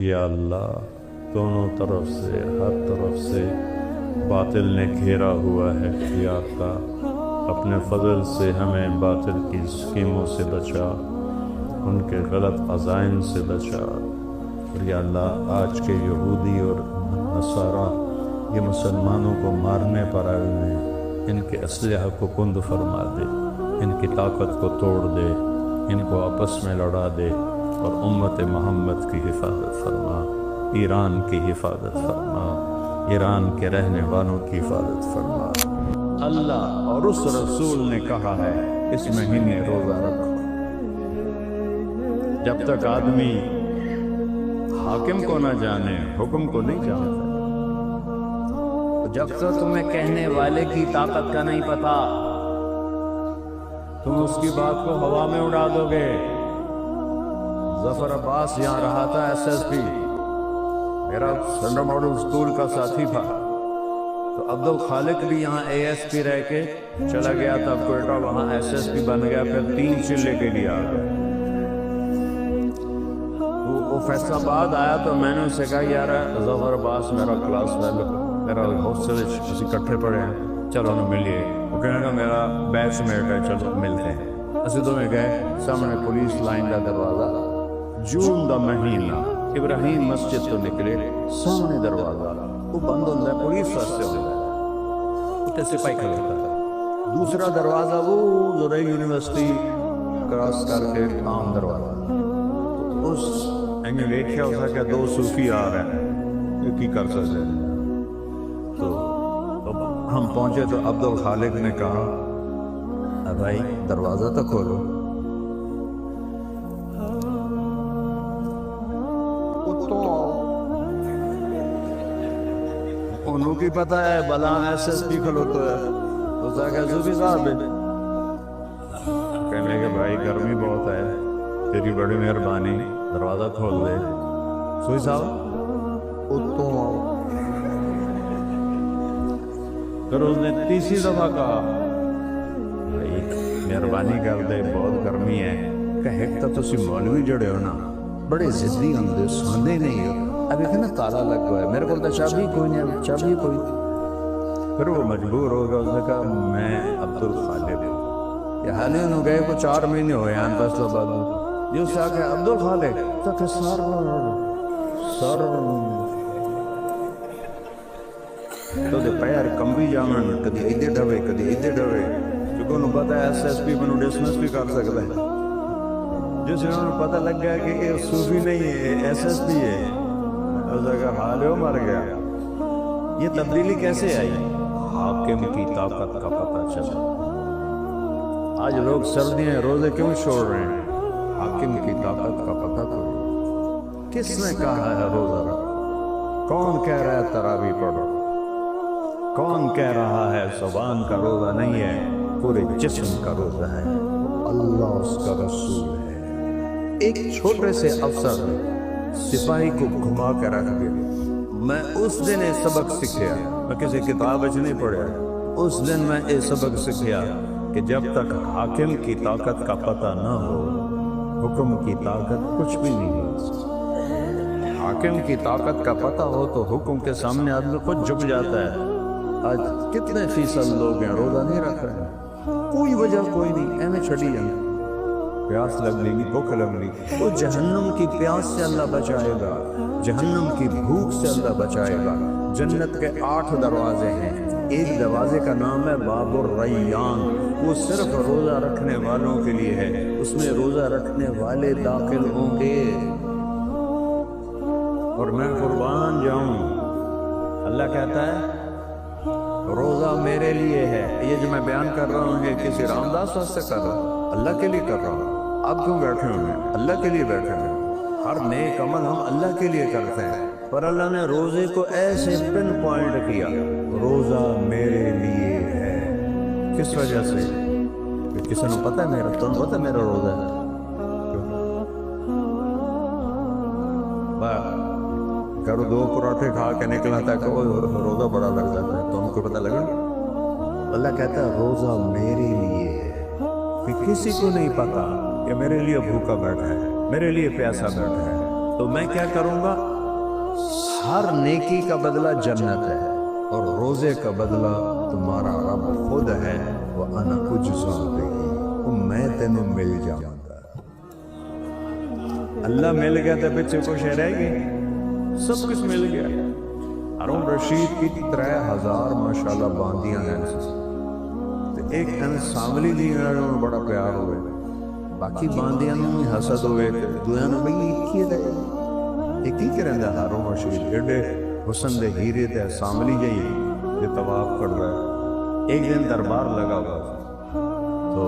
یا اللہ، دونوں طرف سے، ہر طرف سے باطل نے گھیرا ہوا ہے اختیار کا، اپنے فضل سے ہمیں باطل کی اسکیموں سے بچا، ان کے غلط عزائم سے بچا۔ اور یا اللہ، آج کے یہودی اور نصارہ یہ مسلمانوں کو مارنے پر آئے ہوئے ہیں، ان کے اسلحہ کو کند فرما دے، ان کی طاقت کو توڑ دے، ان کو آپس میں لڑا دے، اور امت محمد کی حفاظت فرما، ایران کی حفاظت فرما، ایران کے رہنے والوں کی حفاظت فرما۔ اللہ اور اس رسول نے کہا ہے اس مہینے روزہ رکھو۔ جب تک آدمی حاکم کو نہ جانے، حکم کو نہیں جانتا، جب تک تمہیں کہنے والے کی طاقت کا نہیں پتا، تم اس کی بات کو ہوا میں اڑا دو گے۔ ظفر عباس یہاں رہا تھا SSP، میرا سینٹرل ماڈل اسکول کا ساتھی تھا، تو عبدالخالق بھی یہاں ASP رہ کے چلا گیا تھا کوئٹہ، وہاں SSP بن گیا، پھر 3 چلے کے لیے آ گیا۔ وہ فیصل آباد آیا تو میں نے اسے کہا یار ظفر عباس میرا کلاس میرا ہاسٹل اسی اکٹھے پڑے ہیں، چلو نا ملیے۔ وہ کہنے کا میرا بیچ میٹ ہے، چلو ملتے ہیں۔ اسی تو میں گئے، سامنے پولیس لائن کا دروازہ، جون دا مہینہ، ابراہیم مسجد تو نکلے، سامنے دروازہ وہ بند ہوتا ہے، پولیس واسطے ہوتا ہے، اتنے سپاہی کھڑے ہوتا ہے۔ دوسرا دروازہ وہ زرعی یونیورسٹی کراس کر کے عام دروازہ، اس نے دیکھا اس کا 2 صوفی آ رہے ہیں، یہ کی کر سکتے ہیں۔ تو ہم پہنچے تو عبدالخالق نے کہا بھائی دروازہ تو کھولو۔ انہوں کی پتہ ہے بلا SSP کھلوتا ہے، اس نے کہا صوفی صاحب کہنے کہ بھائی گرمی بہت ہے، تیری بڑی مہربانی، دروازہ کھول دے۔ صوفی صاحب اتوں آؤ۔ پھر اس نے تیسری دفعہ کہا بھائی مہربانی کر دے، بہت گرمی ہے۔ کہ ایک تو تسی مولوی جڑے ہو نا، بڑے ضدی ہوندے، سوندے نہیں ہو، اب ایک نا تالا لگ گیا ہے، میرے کو تو چابی کوئی نہیں، چابی کوئی۔ پھر وہ مجبور ہو گیا، اس نے کہا میں عبدالخالق ہوں، یہ حالی انہوں گئے کو 4 مہینے ہوئے ہیں فیصل آباد میں، جو سے آگے عبدالخالق تو کہ سر تو دے پیر کمبی جامن، کدی ایدے ڈھوے کدی ایدے ڈھوے، کیونکہ انہوں پتہ ہے SSP منو ڈسمس بھی کر سکتا ہے۔ جس انہوں نے پتہ لگ گیا کہ یہ صوفی نہیں ہے، یہ SSP ہے، اس نے کہا حال ہو مر گیا۔ یہ تبدیلی کیسے آئی؟ حاکم کی طاقت کا پتہ چلا۔ آج لوگ سردیاں روزے کیوں چھوڑ رہے ہیں؟ حاکم کی طاقت کا پتہ کوئی۔ کس نے کہا ہے روزہ رکھو؟ کون کہہ رہا ہے تراویح پڑھو؟ کون کہہ رہا ہے زبان کا روزہ نہیں ہے، پورے جسم کا روزہ ہے؟ اللہ اس کا رسول ہے۔ ایک چھوٹے سے افسر سپاہی کو گھما کے رکھ دیا۔ میں اس دن یہ سبق سیکھیا، میں کسی کتاب وچ نہیں پڑھیا، اس دن میں یہ سبق سیکھیا کہ جب تک حاکم کی طاقت کا پتہ نہ ہو، حکم کی طاقت کچھ بھی نہیں ہے۔ حاکم کی طاقت کا پتہ ہو تو حکم کے سامنے آدمی خود جھک جاتا ہے۔ آج کتنے فیصد لوگ ہیں روزہ نہیں رکھ رہے ہیں، کوئی وجہ کوئی نہیں، ایویں چھڑی جائیں، پیاس لگنے کی، بھوک لگنی، وہ جہنم کی پیاس سے اللہ بچائے گا، جہنم کی بھوک سے اللہ بچائے گا۔ جنت کے 8 دروازے ہیں، ایک دروازے کا نام ہے باب الریان، وہ صرف روزہ رکھنے والوں کے لیے ہے، اس میں روزہ رکھنے والے داخل ہوں گے۔ اور میں قربان جاؤں، اللہ کہتا ہے روزہ میرے لیے ہے۔ یہ جو میں بیان کر رہا ہوں یہ کسی رام داس واسطے کر رہا ہوں، اللہ کے لیے کر رہا ہوں۔ آپ کیوں بیٹھے ہوئے ہیں؟ اللہ کے لیے بیٹھے ہوئے۔ ہر نیک عمل ہم اللہ کے لیے کرتے ہیں، پر اللہ نے روزے کو ایسے پن پوائنٹ کیا، روزہ میرے لیے ہے۔ کس وجہ سے؟ کہ کسی نے پتہ ہے میرا، تم پتہ ہے میرا روزہ ہے؟ گھر 2 پراٹھے کھا کے نکلا تھا کہ روزہ بڑا لگ جاتا ہے، تو ہم کو پتہ لگا۔ اللہ کہتا ہے روزہ میرے لیے ہے، کہ کسی کو نہیں پتا کہ میرے لیے بھوکا بیٹھا ہے، میرے لیے پیاسا بیٹھا ہے، تو میں کیا کروں گا؟ ہر نیکی کا بدلہ جنت ہے اور روزے کا بدلہ تمہارا رب خود ہے، وَأَنَا أُجْزَى بِهِ، وہ میں تینوں مل جاؤں گا۔ اللہ مل گیا تو پیچھے کچھ رہ گئی، سب کچھ مل گیا۔ ہارون رشید کی 3000 ماشاءاللہ باندیاں ہیں، ایک ساملی دی بڑا پیار ہوئے، باقی باندیاں بھی حسد ہوئے، دویاں نے بھئی یہ کی کریں دا ہارون رشید ایڈے حسن دے ہیرے تے ساملی جائی یہ طواف کر رہا ہے۔ ایک دن دربار لگا ہوا تو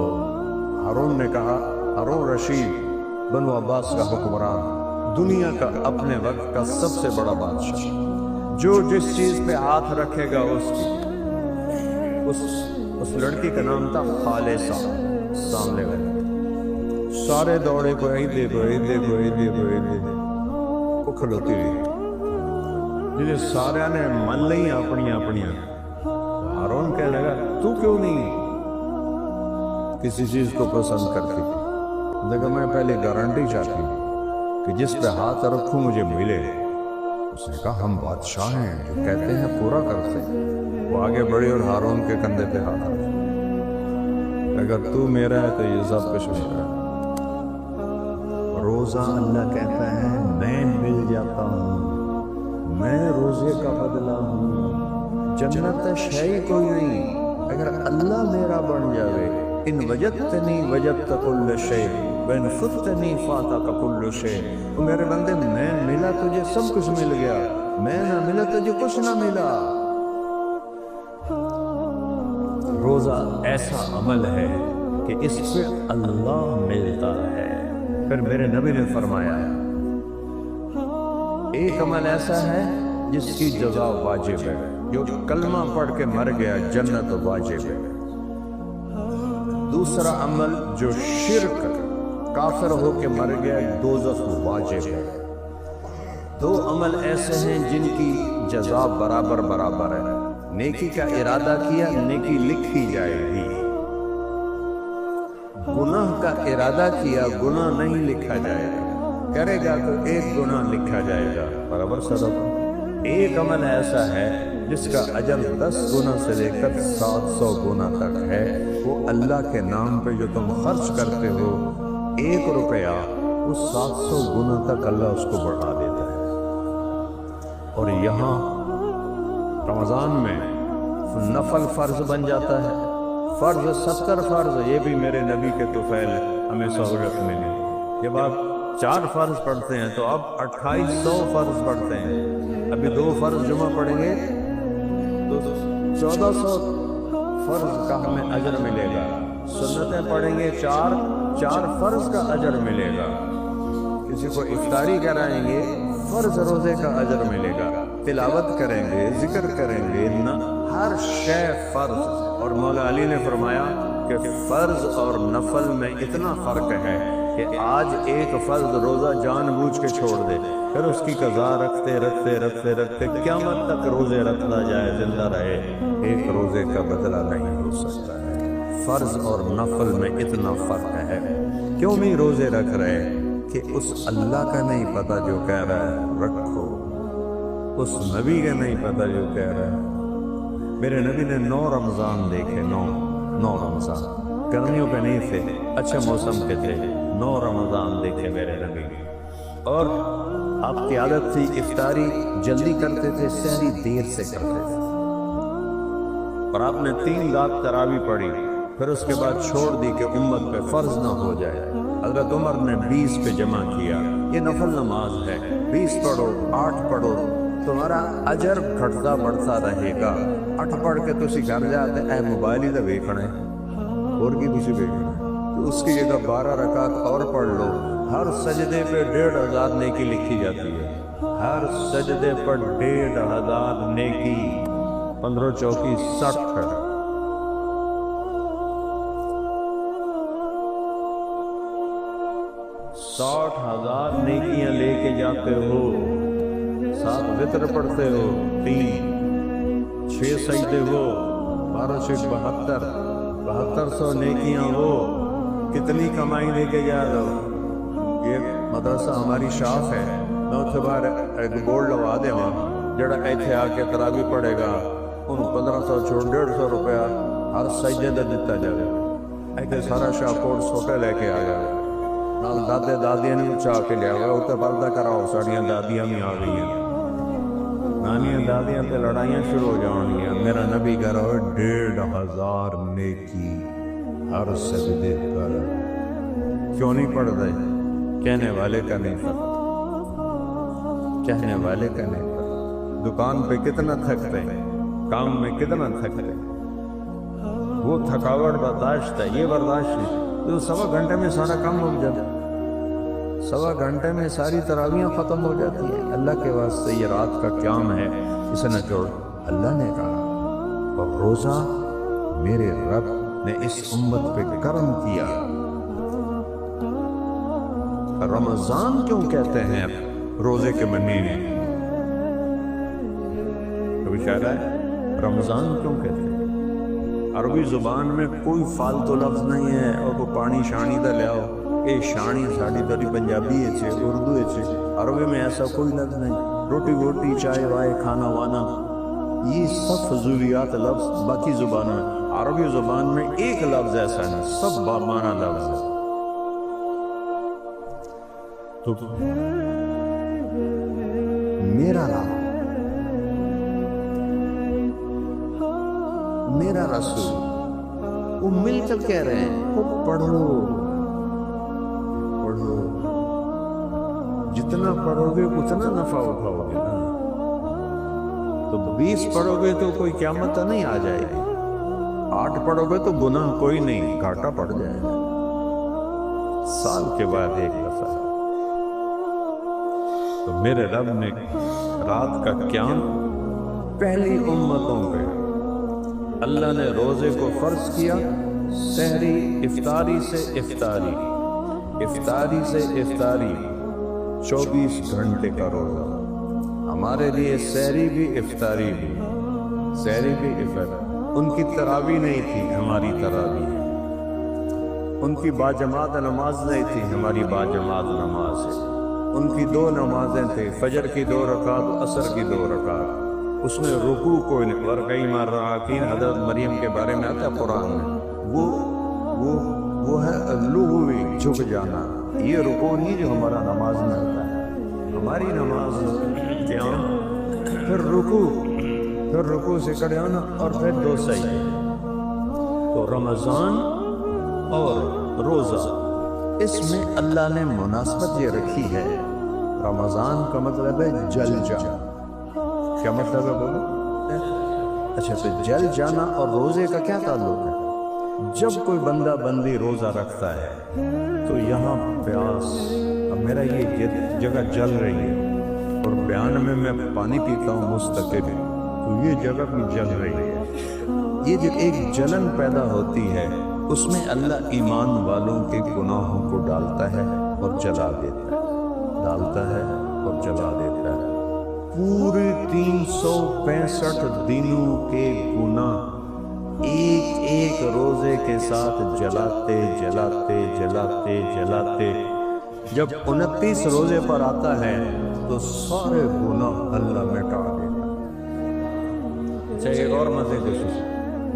ہارون نے کہا، ہارون رشید بنو عباس کا حکمران، دنیا کا اپنے وقت کا سب سے بڑا بادشاہ، جو جس چیز پہ ہاتھ رکھے گا اس لڑکی کا نام تھا خالصہ، سامنے والے سارے دوڑے کو ایدے کو ایدے کو ایدے کو ایدے کو کھلوتی رہی، جسے سارے نے من لئی اپنی ہارون کہنے لگا تو کیوں نہیں کسی چیز کو پسند کرتی تھی؟ دیکھا میں پہلے گارنٹی چاہتی ہوں کہ جس پہ ہاتھ رکھوں مجھے ملے۔ اس نے کہا ہم بادشاہ ہیں، جو کہتے ہیں پورا کرتے ہیں۔ وہ آگے بڑھی اور ہارون کے کندھے پہ ہاتھ رکھا، اگر تو میرا ہے تو یہ سب کچھ میرا ہے۔ روزہ اللہ کہتا ہے میں مل جاتا ہوں، میں روزے کا بدلہ ہوں، جنت شے کوئی نہیں اگر اللہ میرا بن جاوے۔ ان وجدتنی وجدت کل شے وان فتنی فاتک کل شے، تو میرے بندے میں ملا تجھے سب کچھ مل گیا، میں نہ ملا تجھے کچھ نہ ملا۔ روزہ ایسا عمل ہے کہ اس پہ اللہ ملتا ہے۔ پھر میرے نبی نے فرمایا ایک عمل ایسا ہے جس کی جزا واجب ہے، جو کلمہ پڑھ کے مر گیا جنت واجب ہے۔ دوسرا عمل جو شرک کافر ہو کے مر گیا دوزخ واجب ہے۔ دو عمل ایسے ہیں جن کی جزا برابر برابر ہے، نیکی کا ارادہ کیا نیکی لکھی جائے گی، گناہ کا ارادہ کیا گناہ نہیں لکھا جائے گا، کرے گا تو ایک گناہ لکھا جائے گا برابر صدق۔ ایک عمل ایسا ہے جس کا اجر 10 گنا سے لے کر 700 گنا تک ہے، وہ اللہ کے نام پہ جو تم خرچ کرتے ہو 1 روپیہ وہ 700 گنا تک اللہ اس کو بڑھا دیتا ہے۔ اور یہاں رمضان میں نفل فرض بن جاتا ہے، فرض 70 فرض، یہ بھی میرے نبی کے طفیل ہمیں سہولت ملی۔ جب آپ 4 فرض پڑھتے ہیں تو اب 2800 فرض پڑھتے ہیں، ابھی 2 فرض جمعہ پڑھیں گے تو 1400 فرض کا ہمیں اجر ملے گا، سنتیں پڑھیں گے 4 فرض کا اجر ملے گا، کسی کو افطاری کرائیں گے فرض روزے کا اجر ملے گا، تلاوت کریں گے ذکر کریں گے، ہر شے فرض۔ اور مولا علی نے فرمایا کہ فرض اور نفل میں اتنا فرق ہے کہ آج ایک فرض روزہ جان بوجھ کے چھوڑ دے، پھر اس کی قضا رکھتے رکھتے رکھتے رکھتے قیامت تک روزے رکھتا جائے زندہ رہے، ایک روزے کا بدلہ نہیں ہو سکتا ہے۔ فرض اور نفل میں اتنا فرق ہے۔ کیوں نہیں روزے رکھ رہے؟ کہ اس اللہ کا نہیں پتہ جو کہہ رہا ہے رکھو، اس نبی کا نہیں پتہ جو کہہ رہا ہے۔ میرے نبی نے 9 رمضان دیکھے، 9 رمضان، گرمیوں پہ نہیں تھے، اچھے موسم کے تھے، 9 رمضان دیکھے میرے نبی۔ اور آپ کی عادت تھی افطاری جلدی کرتے تھے، سحری دیر سے کرتے تھے، اور آپ نے 3 رات تراویح پڑھی، پھر اس کے بعد چھوڑ دی کہ امت پہ فرض نہ ہو جائے۔ حضرت عمر نے 20 پہ جمع کیا، یہ نفل نماز ہے، 20 پڑھو 8 پڑھو، تمہارا اجر گھٹتا بڑھتا رہے گا۔ 8 پڑھ کے تسی گھر جاتے اے موبائل ہی تو ویکھنا ہے، اور کی تسی ویکھنا ہے، تو اس کی جگہ 12 رکعت اور پڑھ لو، ہر سجدے پہ 1500 نیکی لکھی جاتی ہے، ہر سجدے پر 1500 نیکی، 15 چوکی 60 ہے۔ 60,000 نیکیاں لے کے جاتے ہو، 7 وتر پڑھتے ہو، 3 6 سجدے ہو، 12 6 72 7200 نیکیاں ہو، کتنی کمائی لے کے جا رہے ہو؟ یہ مدرسہ ہماری شاخ ہے، میں اتنے باہر ایک بورڈ لوا دے جڑا ایتھے آ کے تراوی پڑھے گا انہوں 1500 چھوڑ 150 روپیہ ہر سجدے دا دیتا جائے. ایتھے سارا شاہکوٹ سوٹے لے کے آ جائے نال دادے دادیاں نے چاہ کے لیا گیا اتنے پردہ کراؤ ساڑیاں دادیاں بھی آ گئی ہیں نانیاں دادیاں تے لڑائیاں شروع ہو جان گیا. میرا نبی کہہ رہا ہے 1500 نیکی ہر سجدے پر. کیوں نہیں پڑھ رہے؟ کہنے والے کا نہیں پتہ، کہنے والے کا نہیں پتہ. دکان پہ کتنا تھکتے ہیں، کام میں کتنا تھکتے ہیں، وہ تھکاوٹ برداشت ہے، یہ برداشت نہیں. تو 1.25 گھنٹے میں سارا کام ہو جاتا ہے، 1.25 گھنٹے میں ساری تراویاں ختم ہو جاتی ہیں. اللہ کے واسطے یہ رات کا قیام ہے اسے نہ چھوڑ. اللہ نے کہا اور روزہ میرے رب نے اس امت پہ کرم کیا. رمضان کیوں کہتے ہیں روزے کے مہینے؟ کبھی خیال ہے رمضان کیوں کہتے ہیں؟ عربی زبان میں کوئی فالتو لفظ نہیں ہے اور کوئی پانی شانی دا لے آؤ اے شانی ساڑی تاری پنجابی ہے اردو ہے. عربی میں ایسا کوئی لفظ نہیں. روٹی ووٹی چائے وائے کھانا وانا یہ سب فضولیات لفظ باقی زبانوں میں. عربی زبان میں ایک لفظ ایسا نہیں، سب بامانہ لفظ ہے. تو میرا رب میرا رسول وہ مل کر کہہ رہے ہیں وہ پڑھو پڑھو، جتنا پڑھو گے اتنا نفع اٹھاؤ گے نا. تو 20 پڑھو گے تو کوئی قیامت نہیں آ جائے گی، 8 پڑھو گے تو گناہ کوئی نہیں، گھاٹا پڑ جائے گا. سال کے بعد ایک دفعہ. تو میرے رب نے رات کا قیام پہلی امتوں پہ اللہ نے روزے کو فرض کیا. سحری افطاری سے افطاری، افطاری سے افطاری 24 گھنٹے کا روزہ. ہمارے لیے سحری بھی افطاری بھی، سحری بھی افطاری. ان کی تراویح نہیں تھی، ہماری تراویح. ان کی باجماعت نماز نہیں تھی، ہماری باجماعت نماز ہے. ان کی 2 نمازیں تھیں، فجر کی 2 رکعت، عصر کی 2 رکعت. اس میں رکوع کوئی نہیں. ورقی مر رہا کہ حضرت مریم کے بارے میں آتا ہے قرآن میں، وہ ہے لغوی جھک جانا. یہ رکوع نہیں جو ہمارا نماز میں ہوتا ہے. ہماری نماز قیام، پھر رکوع سے کھڑے ہونا اور پھر 2 سجدے. تو رمضان اور روزہ اس میں اللہ نے مناسبت یہ رکھی ہے. رمضان کا مطلب ہے جل جانا. کیا مطلب ہے بولو؟ اچھا تو جل جانا اور روزے کا کیا تعلق ہے؟ جب کوئی بندہ بندی روزہ رکھتا ہے تو یہاں پیاس، اب میرا یہ جگہ جل رہی ہے اور بیان میں میں پانی پیتا ہوں مستقل، تو یہ جگہ بھی جل رہی ہے. یہ جو ایک جلن پیدا ہوتی ہے اس میں اللہ ایمان والوں کے گناہوں کو ڈالتا ہے اور جلا دیتا ہے، ڈالتا ہے اور جلا دیتا ہے. پورے 365 دنوں کے گناہ ایک ایک روزے کے ساتھ جلاتے جلاتے جلاتے جلاتے جب 29 روزے پر آتا ہے تو سارے گناہ اللہ مٹا دیتا ہے. چاہے ایک اور مزے کو سن،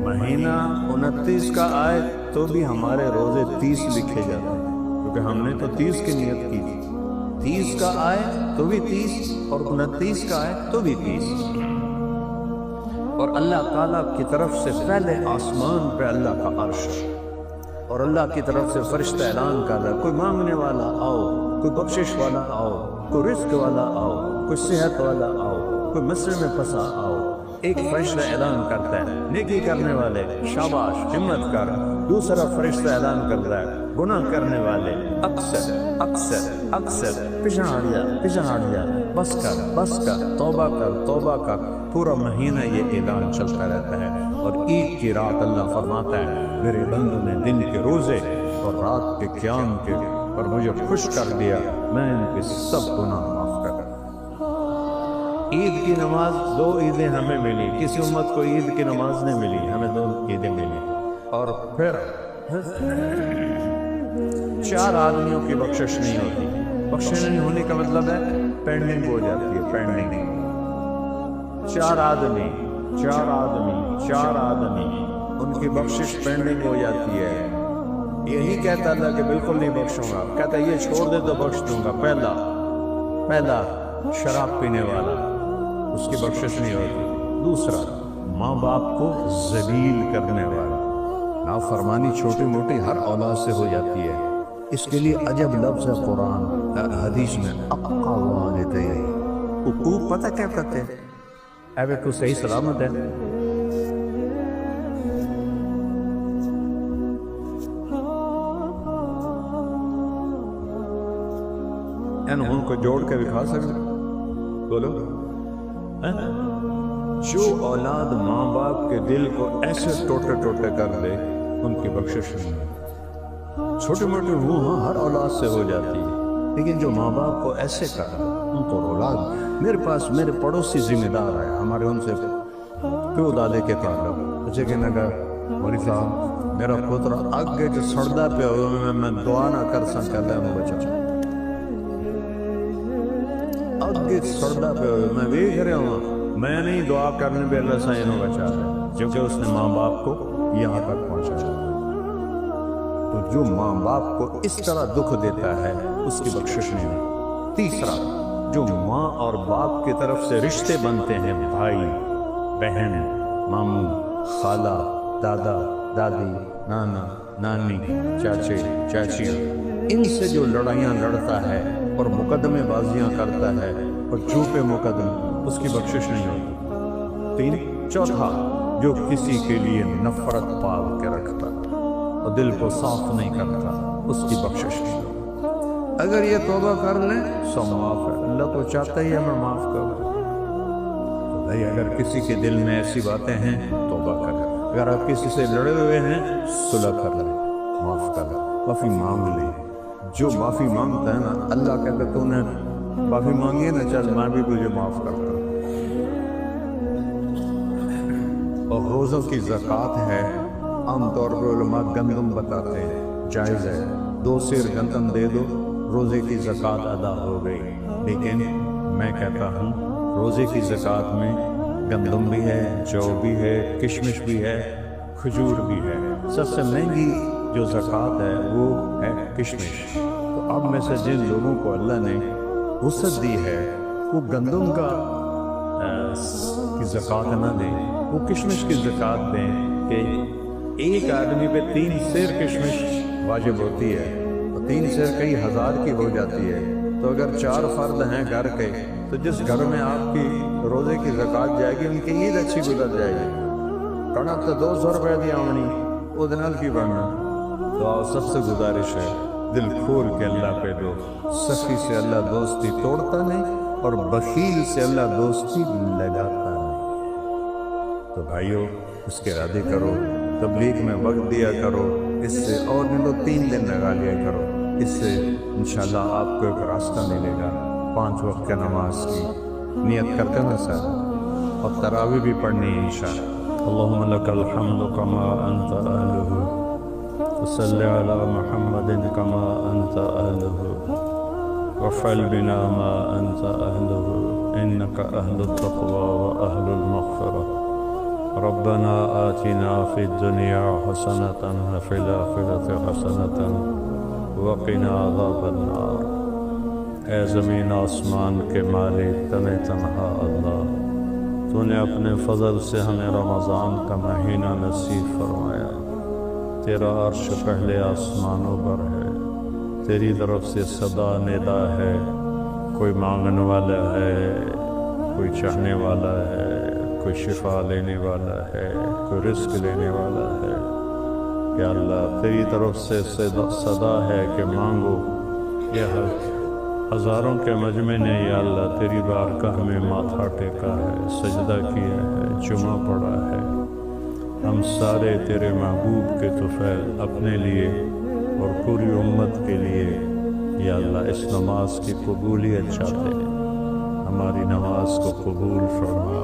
مہینہ 29 کا آئے تو بھی ہمارے روزے 30 لکھے جاتے ہیں کیونکہ ہم نے تو 30 کی نیت کی تھی. 30 کا آئے تو بھی 30 اور 29 کا آئے تو بھی 30. اور اللہ تعالیٰ کی طرف سے پہلے آسمان پہ اللہ کا عرش اور اللہ کی طرف سے فرشتہ اعلان کر رہا ہے کوئی مانگنے والا آؤ، کوئی بخشش والا آؤ، کوئی رزق والا آؤ، کوئی صحت والا آؤ، کوئی مسئلے میں پھنسا آؤ. ایک فرشتہ اعلان کرتا ہے نیکی کرنے والے شاباش ہمت کر. دوسرا فرشتہ اعلان کرتا ہے گناہ کرنے والے اکثر اکثر اکثر پیچھے ہٹ جا، بس کر، توبہ کر. پورا مہینہ یہ اعلان چلتا رہتا ہے. اور عید کی رات اللہ فرماتا ہے میرے بندوں نے دن کے روزے اور رات کے قیام کے پر مجھے خوش کر دیا، میں ان کے سب گناہ معاف کر. عید کی نماز 2 عیدیں ہمیں ملی، کسی امت کو عید کی نماز نہیں ملی، ہمیں 2 عیدیں ملی. اور پھر 4 آدمیوں کی بخشش نہیں ہوتی. بخشش نہیں ہونے کا مطلب ہے پینڈنگ ہو جاتی ہے، پینڈنگ۔ چار آدمی ان کی بخشش پینڈنگ ہو جاتی ہے۔ یہ نہیں کہتا اللہ کہ بالکل نہیں بخشوں گا، کہتا ہے یہ چھوڑ دے تو بخش دوں گا۔ پہلا شراب پینے والا، اس کی بخشش نہیں ہوتی۔ دوسرا ماں باپ کو ذلیل کرنے والا، نافرمانی چھوٹی موٹی ہر اولاد سے ہو جاتی ہے، اس کے لیے عجب لفظ ہے قرآن حدیث میں، اقا والدین۔ حقوق پتہ کیا کہتے ہیں؟ اے تو صحیح سلامت ہے، ان کو جوڑ کے دکھا سکتے؟ بولو، جو اولاد ماں باپ کے دل کو ایسے ٹوٹے کر دے ان کی بخشش نہیں ہے۔ چھوٹی موٹی روح ہر اولاد سے ہو جاتی ہے، لیکن جو ماں باپ کو ایسے کر ان کو اولاد، میرے پاس میرے پڑوسی ذمہ دار ہے، ہمارے ان سے پیو دادے کے تعلق اچھے کہ نہ کہا موری صاحب میرا پتر آگے جو سڑدا پہ ہوئے میں دعا نہ کر سکتا اللہ میں بچا، آگے سڑدا پہ ہوئے میں دیکھ رہا ہوں، میں نہیں دعا کرنے پہ اللہ سے انہوں بچا ہے، کیونکہ اس نے ماں باپ کو یہاں تک پہنچایا۔ تو جو ماں باپ کو اس طرح دکھ دیتا ہے اس کی بخشش نہیں ہے۔ تیسرا، جو ماں اور باپ کی طرف سے رشتے بنتے ہیں، بھائی بہن، ماموں، خالہ، دادا دادی، نانا نانی، چاچے چاچی، ان سے جو لڑائیاں لڑتا ہے اور مقدمے بازیاں کرتا ہے اور جھوٹے مقدمے، اس کی بخشش نہیں ہوتی۔ چوتھا، جو کسی کے لیے نفرت پال کے رکھتا اور دل کو صاف نہیں کرتا، اس کی بخشش نہیں ہوتی۔ اگر یہ توبہ کر لیں سو معاف ہے، اللہ تو چاہتا ہی ہے میں معاف کروں۔ تو بھائی اگر کسی کے دل میں ایسی باتیں ہیں توبہ کریں، اگر آپ کسی سے لڑے ہوئے ہیں صلح کر لیں، معاف کر لیں، معافی مانگ لیں۔ جو معافی مانگتا ہے نا اللہ کہتا ہے تو نے معافی مانگی ہے نا، چل میں بھی تجھے معاف کرتا ہوں۔ اور روزوں کی زکوٰۃ ہے، عام طور پر علماء گندم بتاتے ہیں، جائز ہے، 2 سیر گندم دے دو روزے کی زکوٰۃ ادا ہو گئی۔ لیکن میں کہتا ہوں روزے کی زکوٰۃ میں گندم بھی ہے، جو بھی ہے، کشمش بھی ہے، کھجور بھی ہے۔ سب سے مہنگی جو زکوٰۃ ہے وہ ہے کشمش۔ تو اب میں سے جن لوگوں کو اللہ نے وسعت دی ہے وہ گندم کی زکوٰۃ نہ دیں، وہ کشمش کی زکوٰۃ دیں کہ ایک آدمی پہ 3 سیر کشمش واجب ہوتی ہے، 3 سیر کئی ہزار کی ہو جاتی ہے۔ تو اگر 4 فرد ہیں گھر کے تو جس گھر میں آپ کی روزے کی زکوٰۃ جائے گی ان کی عید اچھی گزر جائے گی۔ کنک تو 200 روپے دی آمنی وہ دنال کی بننا۔ تو سب سے گزارش ہے دل کھول کے اللہ پہ دو، سخی سے اللہ دوستی توڑتا نہیں اور بخیل سے اللہ دوستی لگاتا نہیں۔ تو بھائیو اس کے ارادے کرو، تبلیغ میں وقت دیا کرو، اس سے اور نہیں تو 3 دن لگا لیا کرو، اس سے انشاءاللہ آپ کو ایک راستہ ملے گا 5 وقت کے نماز کی نیت کرتے نا سر، اور تراویح بھی پڑھنی ہے انشاءاللہ۔ اللہم لک الحمد کما انت اہلہ، وصلی علی محمد کما انت اہلہ، وفعل بنا ما انت اہلہ، انک اہل التقوی واہل المغفرہ۔ ربنا آتنا فی الدنیا حسنة وفی الآخرة حسنة وقنا عذاب النار۔ اے زمین آسمان کے مالک تنے تنہا اللہ، تو نے اپنے فضل سے ہمیں رمضان کا مہینہ نصیب فرمایا۔ تیرا عرش پہلے آسمانوں پر ہے، تیری طرف سے صدا ندا ہے، کوئی مانگنے والا ہے، کوئی چاہنے والا ہے، کوئی شفا لینے والا ہے، کوئی رزق لینے والا ہے۔ یا اللہ تیری طرف سے صدا ہے کہ مانگو۔ یہ ہزاروں کے مجمع نے یا اللہ تیری بارگاہ میں ماتھا ٹیکا ہے، سجدہ کیا ہے، جمعہ پڑھا ہے۔ ہم سارے تیرے محبوب کے طفیل اپنے لیے اور پوری امت کے لیے یا اللہ اس نماز کی قبولیت چاہتے ہیں، ہماری نماز کو قبول فرما،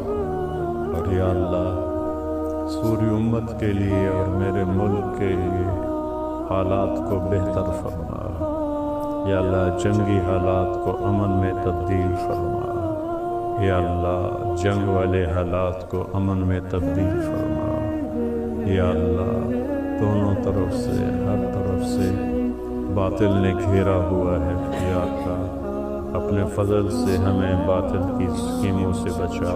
اور یا اللہ پوری امت کے لیے اور میرے ملک کے لیے حالات کو بہتر فرما۔ یا اللہ جنگی حالات کو امن میں تبدیل فرما، یا اللہ جنگ والے حالات کو امن میں تبدیل فرما، یا اللہ دونوں طرف سے ہر طرف سے باطل نے گھیرا ہوا ہے، یا اللہ اپنے فضل سے ہمیں باطل کی اسکیموں سے بچا،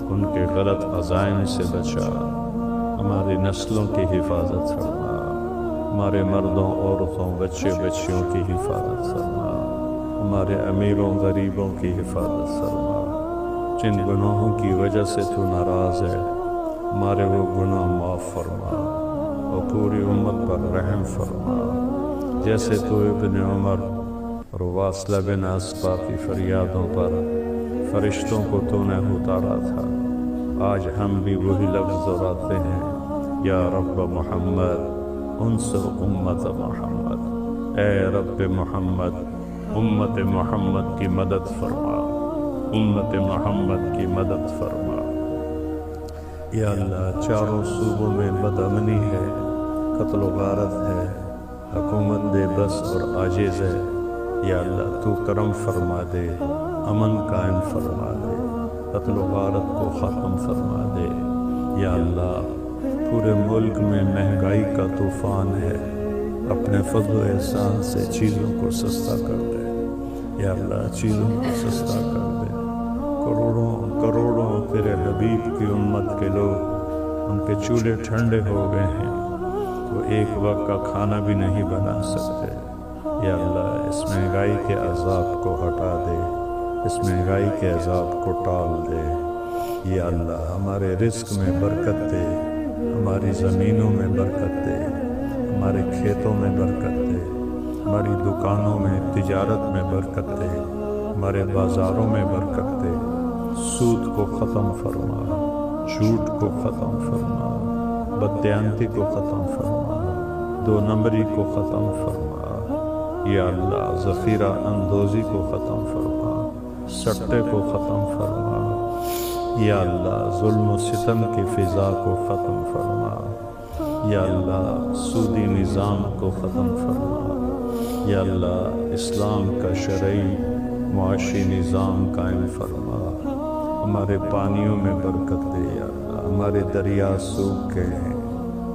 ان کے غلط عزائم سے بچا، ہماری نسلوں کی حفاظت فرما، ہمارے مردوں عورتوں بچے بچیوں کی حفاظت فرما، ہمارے امیروں غریبوں کی حفاظت فرما، جن گناہوں کی وجہ سے تو ناراض ہے ہمارے وہ گناہ معاف فرما اور پوری امت پر رحم فرما، جیسے تو ابن عمر اور واصلہ بن اسبا کی فریادوں پر فرشتوں کو تو نے اتارا تھا، آج ہم بھی وہی لفظ دہراتے ہیں، یا رب محمد انصر امت محمد، اے رب محمد امت محمد کی مدد فرما، امت محمد کی مدد فرما، یا اللہ چاروں صوبوں میں بدامنی ہے، قتل و غارت ہے، حکومت بے بس اور عاجز ہے، یا اللہ تو کرم فرما دے، امن قائم فرما دے، قتل و غارت کو ختم فرما دے، یا اللہ پورے ملک میں مہنگائی کا طوفان ہے، اپنے فضل و احسان سے چیزوں کو سستا کر دے، یا اللہ چیزوں کو سستا کر دے، کروڑوں کروڑوں تیرے حبیب کی امت کے لوگ ان کے چولہے ٹھنڈے ہو گئے ہیں، وہ ایک وقت کا کھانا بھی نہیں بنا سکتے، یا اللہ اس مہنگائی کے عذاب کو ہٹا دے، اس مہنگائی کے عذاب کو ٹال دے، یا اللہ ہمارے رزق میں برکت دے، ہماری زمینوں میں برکت دے، ہمارے کھیتوں میں برکت دے، ہماری دکانوں میں تجارت میں برکت دے، ہمارے بازاروں میں برکت دے، سود کو ختم فرما، جھوٹ کو ختم فرما، بددیانتی کو ختم فرما، دو نمبری کو ختم فرما، یا اللہ ذخیرہ اندوزی کو ختم فرما، سٹے کو ختم فرما، یا اللہ ظلم و ستم کی فضا کو ختم فرما، یا اللہ سودی نظام کو ختم فرما، یا اللہ اسلام کا شرعی معاشی نظام قائم فرما، ہمارے پانیوں میں برکت دے، یا اللہ ہمارے دریا سوکھ گئے ہیں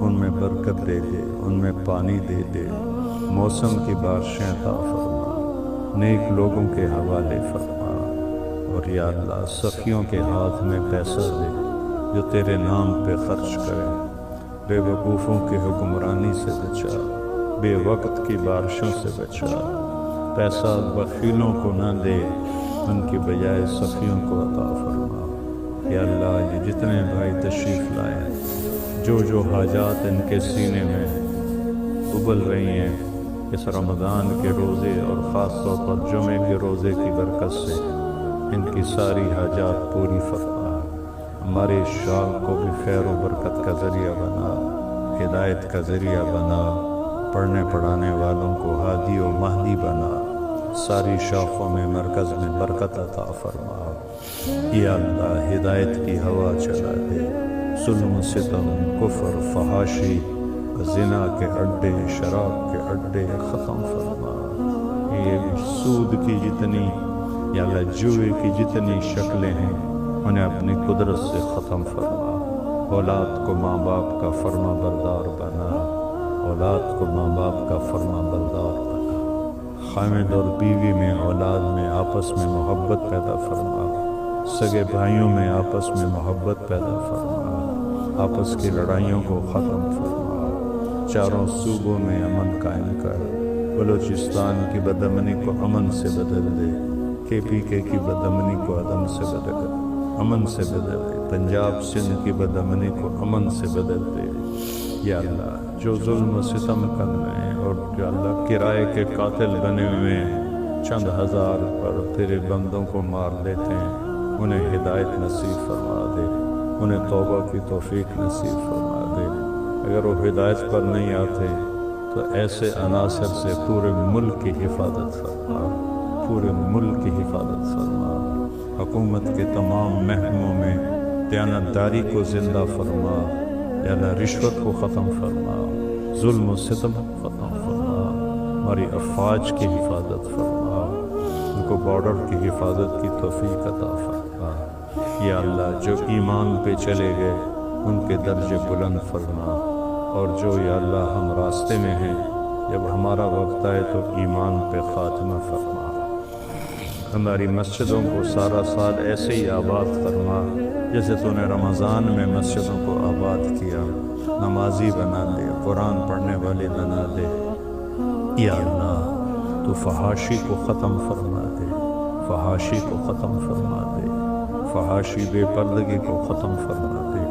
ان میں برکت دے دے، ان میں پانی دے دے، موسم کی بارشیں عطا فرما، نیک لوگوں کے حوالے فرما، اور یا اللہ سخیوں کے ہاتھ میں پیسہ دے جو تیرے نام پہ خرچ کرے، بے وقوفوں کی حکمرانی سے بچا، بے وقت کی بارشوں سے بچا، پیسہ بخیلوں کو نہ دے، ان کی بجائے سخیوں کو عطا فرما، یا اللہ یہ جتنے بھائی تشریف لائے، جو حاجات ان کے سینے میں ابل رہی ہیں اس رمضان کے روزے اور خاص طور پر جمعے کے روزے کی برکت سے ان کی ساری حاجات پوری فرما، ہمارے شال کو بھی خیر و برکت کا ذریعہ بنا، ہدایت کا ذریعہ بنا، پڑھنے پڑھانے والوں کو ہادی و مہدی بنا، ساری شاخوں میں مرکز میں برکت عطا فرما، یا اللہ ہدایت کی ہوا چلا دے، ظلم و ستم کفر فحاشی زنا کے اڈے شراب کے اڈے ختم فرما، یہ سود کی جتنی یا اللہ جوئے کی جتنی شکلیں ہیں انہیں اپنی قدرت سے ختم فرما، اولاد کو ماں باپ کا فرما بردار بنا، اولاد کو ماں باپ کا فرما بردار بنا، خامد اور بیوی میں اولاد میں آپس میں محبت پیدا فرما، سگے بھائیوں میں آپس میں محبت پیدا فرما، آپس کی لڑائیوں کو ختم فرما، چاروں صوبوں میں امن قائم کر، بلوچستان کی بدامنی کو امن سے بدل دے، KPK کی بدامنی کو عدم سے بدل دے، امن سے بدل دے، پنجاب سندھ کی بدامنی کو امن سے بدل دے، یا اللہ جو ظلم و ستم کر رہے ہیں اور یا اللہ کرائے کے قاتل بنے ہوئے ہیں، چند ہزار پر تیرے بندوں کو مار لیتے ہیں، انہیں ہدایت نصیب فرما دے، انہیں توبہ کی توفیق نصیب فرما دے، اگر وہ ہدایت پر نہیں آتے تو ایسے عناصر سے پورے ملک کی حفاظت فرما، پورے ملک کی حفاظت فرما، حکومت کے تمام محکموں میں دیانتداری کو زندہ فرما، یا اللہ رشوت کو ختم فرما، ظلم و ستم کو ختم فرما، ہماری افواج کی حفاظت فرما، ان کو بارڈر کی حفاظت کی توفیق عطا فرما۔ یا اللہ جو ایمان پہ چلے گئے ان کے درجے بلند فرما، اور جو یا اللہ ہم راستے میں ہیں جب ہمارا وقت آئے تو ایمان پہ خاتمہ فرما۔ ہماری مسجدوں کو سارا سال ایسے ہی آباد فرما جیسے تو نے رمضان میں مسجدوں کو آباد کیا، نمازی بنا دے، قرآن پڑھنے والے بنا دے۔ یا اللہ تو فحاشی کو ختم فرما دے، فحاشی کو ختم فرما دے، فحاشی بے پردگی کو ختم فرما دے۔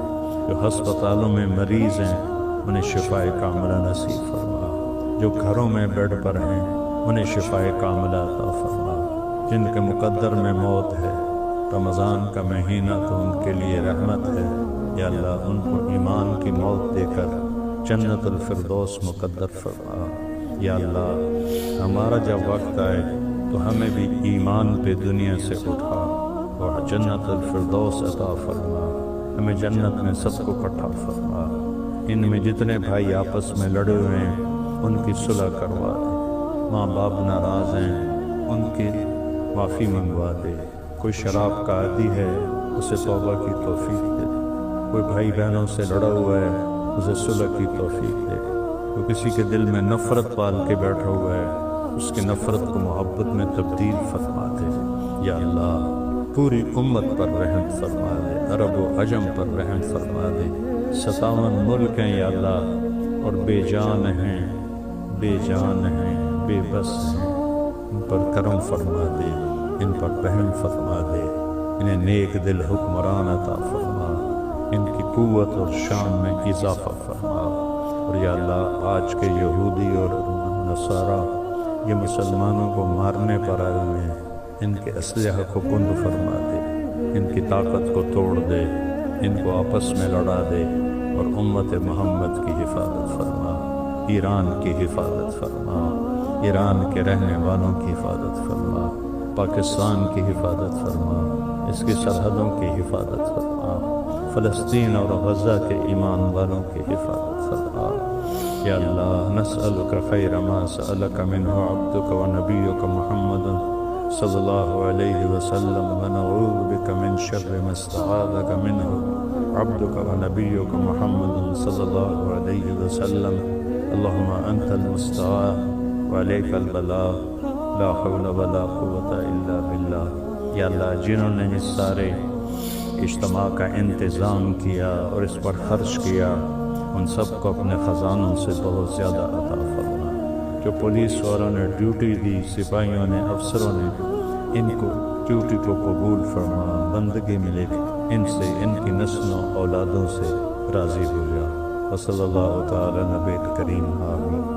جو ہسپتالوں میں مریض ہیں انہیں شفائے کاملہ نصیب فرما، جو گھروں میں بیڈ پر ہیں انہیں شفائے کاملہ عطا فرما۔ جن کے مقدر میں موت ہے، رمضان کا مہینہ تو ان کے لیے رحمت ہے، یا اللہ ان کو ایمان کی موت دے کر جنت الفردوس مقدر فرما۔ یا اللہ ہمارا جب وقت آئے تو ہمیں بھی ایمان پہ دنیا سے اٹھا اور جنت الفردوس عطا فرما، ہمیں جنت میں سب کو اکٹھا فرما۔ ان میں جتنے بھائی آپس میں لڑے ہوئے ہیں ان کی صلح کروا دے، ماں باپ ناراض ہیں ان کی معافی منگوا دے، کوئی شراب کا عادی ہے اسے توبہ کی توفیق دے، کوئی بھائی بہنوں سے لڑا ہوا ہے اسے صلح کی توفیق دے، کوئی کسی کے دل میں نفرت پال کے بیٹھا ہوا ہے اس کی نفرت کو محبت میں تبدیل فرما دے۔ یا اللہ پوری امت پر رحم فرما دے، عرب و عجم پر رحم فرما دے۔ 57 ملک ہیں یا اللہ اور بے جان ہیں، بے جان ہیں، بے بس ہیں، ان پر کرم فرما دے، ان پر رحم فرما دے، انہیں نیک دل حکمران عطا فرما، ان کی قوت اور شان میں اضافہ فرما۔ اور یا اللہ آج کے یہودی اور نصارہ یہ مسلمانوں کو مارنے پر آئے ہوئے ہیں، ان کے اسلحہ کو کند فرما دے، ان کی طاقت کو توڑ دے، ان کو آپس میں لڑا دے، اور امت محمد کی حفاظت فرما، ایران کی حفاظت فرما، ایران کے رہنے والوں کی حفاظت فرما، پاکستان کی حفاظت فرما، اس کی سرحدوں کی حفاظت فرما، فلسطین اور غزہ کے ایمان والوں کی حفاظت فرما۔ یا اللہ نسألک خیر ما سألک منہ عبدک و نبیک محمد صلی اللہ علیہ وسلم ونعوذ بک من شر ما استعاذک منہ عبدک و نبیک محمد صلی اللہ علیہ وسلم۔ اللہم انت المستعان وعلیک البلاغ لا حول ولا قوة الا باللہ۔ یا اللہ جنہوں نے اس سارے اجتماع کا انتظام کیا اور اس پر خرچ کیا ان سب کو اپنے خزانوں سے بہت زیادہ عطا فرما۔ جو پولیس والوں نے ڈیوٹی دی، سپاہیوں نے، افسروں نے، ان کو ڈیوٹی کو قبول فرما، بندگی ملے ان سے، ان کی نسلوں اولادوں سے راضی ہو جا۔ وصلی اللہ تعالی نبی کریم آمین۔